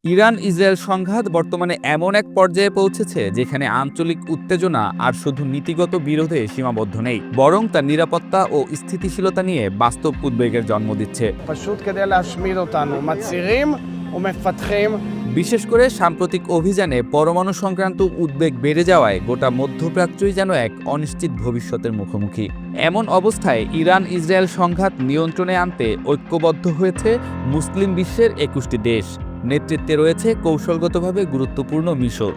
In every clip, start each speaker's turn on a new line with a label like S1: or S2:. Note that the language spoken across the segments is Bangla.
S1: ইরান ইসরায়েল সংঘাত বর্তমানে এমন এক পর্যায়ে পৌঁছেছে যেখানে আঞ্চলিক উত্তেজনা আর শুধু নীতিগত বিরোধে সীমাবদ্ধ নেই, বরং তার নিরাপত্তা ও স্থিতিশীলতা নিয়ে বাস্তব উদ্বেগের জন্ম দিচ্ছে।
S2: פשוט כדי להשמיד אותנו, מצהירים ומפתחים।
S1: বিশেষ করে সাম্প্রতিক অভিযানে পরমাণু সংক্রান্ত উদ্বেগ বেড়ে যাওয়ায় গোটা মধ্যপ্রাচ্যই যেন এক অনিশ্চিত ভবিষ্যতের মুখোমুখি। এমন অবস্থায় ইরান ইসরায়েল সংঘাত নিয়ন্ত্রণে আনতে ঐক্যবদ্ধ হয়েছে মুসলিম বিশ্বের ২১টি দেশ। নেতৃত্বে রয়েছে কৌশলগতভাবে গুরুত্বপূর্ণ মিশর।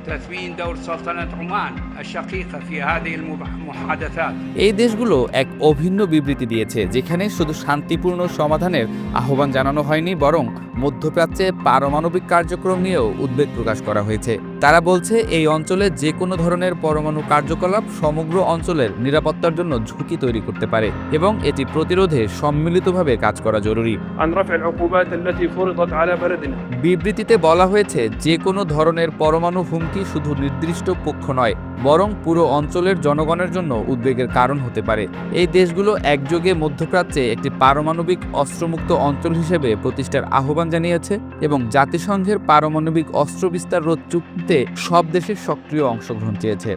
S3: وتثمين دور سلطنة عمان الشقيقة في هذه المحادثات।
S1: এই দেশগুলো এক অভিন্ন বিবৃতি দিয়েছে, যেখানে শুধু শান্তিপূর্ণ সমাধানের আহ্বান জানানো হয়নি, বরং মধ্যপ্রাচ্যে পারমাণবিক কার্যক্রম নিয়েও উদ্বেগ প্রকাশ করা হয়েছে। তারা বলছে এই অঞ্চলে যে কোনো ধরনের পরমাণু কার্যকলাপ সমগ্র অঞ্চলের নিরাপত্তার জন্য ঝুঁকি তৈরি করতে পারে এবং এটি প্রতিরোধে সম্মিলিতভাবে কাজ করা জরুরি।
S4: عن رفع العقوبات التي فرضت على بلدنا।
S1: বিবৃতিতে বলা হয়েছে যে কোনো ধরনের পরমাণু হুমকি শুধু নির্দিষ্ট পক্ষ নয়, বরং পুরো অঞ্চলের জনগণের জন্য উদ্বেগের কারণ হতে পারে। এই দেশগুলো একযোগে মধ্যপ্রাচ্যে একটি পারমাণবিক অস্ত্রমুক্ত অঞ্চল হিসেবে প্রতিষ্ঠার আহ্বান জানিয়েছে এবং জাতিসংঘের পারমাণবিক অস্ত্র বিস্তার রোধ চুক্তিতে সব দেশের সক্রিয় অংশগ্রহণ চেয়েছে।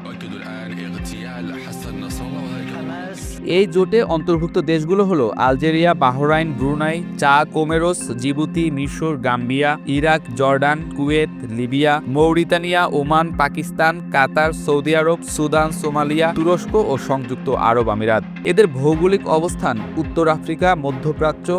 S1: এই জোটে অন্তর্ভুক্ত দেশগুলো হলো Algeria, Bahrain, Brunei, Comoros, Djibouti, মিশর, Gambia, Iraq, Jordan, Kuwait, Libya, Mauritania, Oman, Pakistan, Qatar, Saudi আরব, সুদান, সোমালিয়া, তুরস্ক ও সংযুক্ত আরব আমিরাত। এদের ভৌগোলিক অবস্থান উত্তর আফ্রিকা, মধ্যপ্রাচ্য,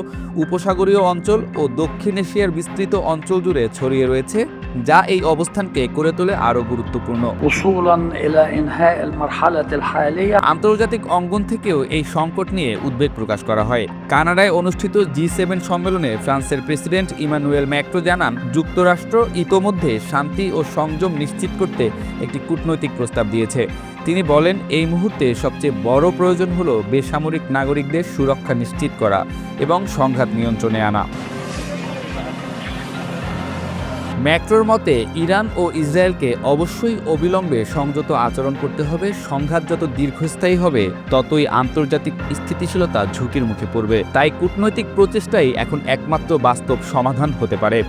S1: উপসাগরীয় অঞ্চল ও দক্ষিণ এশিয়ার বিস্তৃত অঞ্চল জুড়ে ছড়িয়ে রয়েছে, যা এই অবস্থানকে করে তোলে আরও গুরুত্বপূর্ণ।
S5: وصولا إلى إنهاء المرحلة الحالية।
S1: আন্তর্জাতিক অঙ্গন থেকেও এই সংকট নিয়ে উদ্বেগ প্রকাশ করা হয়। কানাডায় অনুষ্ঠিত G7 সম্মেলনে ফ্রান্সের প্রেসিডেন্ট ইমানুয়েল ম্যাক্রো জানান, যুক্তরাষ্ট্র ইতোমধ্যে শান্তি ও সংযম নিশ্চিত করতে একটি কূটনৈতিক প্রস্তাব দিয়েছে। তিনি বলেন, এই মুহূর্তে সবচেয়ে বড় প্রয়োজন হলো বেসামরিক নাগরিকদের সুরক্ষা নিশ্চিত করা এবং সংঘাত নিয়ন্ত্রণে আনা। ম্যাক্রোর মতে, ইরান ও ইসরায়েলকে অবশ্যই অবিলম্বে সংযত আচরণ করতে হবে। সংঘাত যত দীর্ঘস্থায়ী হবে, ততই আন্তর্জাতিক স্থিতিশীলতা ঝুঁকির মুখে পড়বে। তাই কূটনৈতিক প্রচেষ্টাই এখন একমাত্র বাস্তব সমাধান হতে পারে।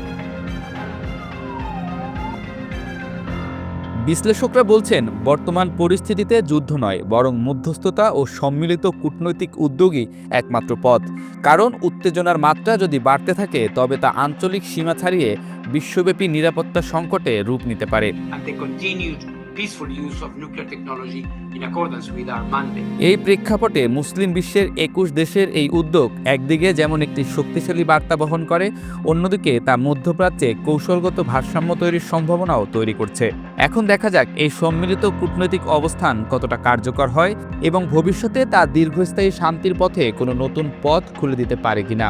S1: বিশ্লেষকরা বলছেন, বর্তমান পরিস্থিতিতে যুদ্ধ নয়, বরং মধ্যস্থতা ও সম্মিলিত কূটনৈতিক উদ্যোগই একমাত্র পথ। কারণ উত্তেজনার মাত্রা যদি বাড়তে থাকে, তবে তা আঞ্চলিক সীমা ছাড়িয়ে বিশ্বব্যাপী নিরাপত্তা সংকটে রূপ নিতে পারে।
S3: And the continued peaceful use of nuclear technology in accordance with our mandate.
S1: এই প্রেক্ষাপটে মুসলিম বিশ্বের ২১ দেশের এই উদ্যোগ একদিকে যেমন একটি শক্তিশালী বার্তা বহন করে, অন্যদিকে তা মধ্যপ্রাচ্যে কৌশলগত ভারসাম্য তৈরির সম্ভাবনাও তৈরি করছে। এখন দেখা যাক এই সম্মিলিত কূটনৈতিক অবস্থান কতটা কার্যকর হয় এবং ভবিষ্যতে তা দীর্ঘস্থায়ী শান্তির পথে কোনো নতুন পথ খুলে দিতে পারে কিনা।